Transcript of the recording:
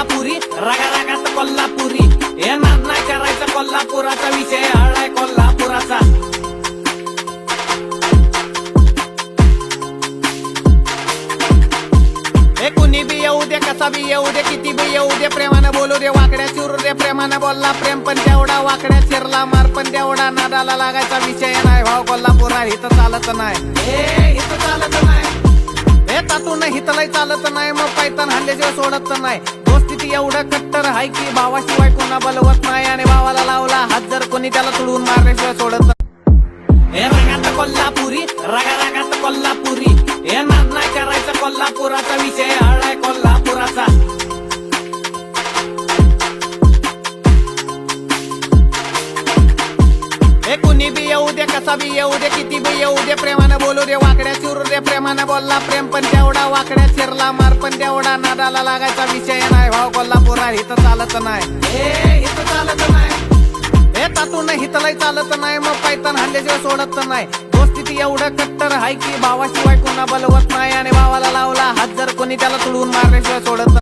कोल्हापुरी रागा रागात कोल्हापुरी येणार नाही करायचा कोल्हापुराचा विषय हळाय कोल्हापुराचा। कुणी बी येऊ दे कसा बी येऊ दे किती बी येऊ दे प्रेमानं बोलू दे वाकड्या चिरू दे प्रेमानं बोलला प्रेम पण तेवढा वाकड्या चिरला मार पण तेवढा नादाला लागायचा विषय नाही भाऊ कोल्हापुरा हिथं चालत नाही हिथं चालत नाही हे तातून हिथलंही चालत नाही मग पैतान हल्ल्याशिवाय सोडत नाही दोस्ती ती एवढं कट्टर आहे की भावाशिवाय कोणा बलवत नाही आणि भावाला लावला हात जर कोणी त्याला तुडवून मारल्याशिवाय सोडत हे रागात कोल्हापुरी रागा रागात कोल्हापुरी येणार नाही करायचा कोल्हापुराचा विषय हळाय कोल्हापुराचा। हे कुणी बी येऊ दे कसा बी येऊ दे किती बी येऊ दे प्रेमानं बोलू दे वाकड्या चिरू दे प्रेमानं बोलला प्रेम पण तेवढा वाकड्या चिरला मार पण तेवढा नादाला लागायचा विषय नाही भाऊ कोल्हापुरा हिथं चालत नाही हिथं चालत नाही हे तातून हिथलंही चालत नाही मग पैतान हल्ल्याशिवाय सोडत नाही दोस्ती ती एवढं कट्टर आहे की भावाशिवाय कोणा बलवत नाही आणि भावाला लावला हात जर कोणी त्याला तुडवून मारल्याशिवाय सोडत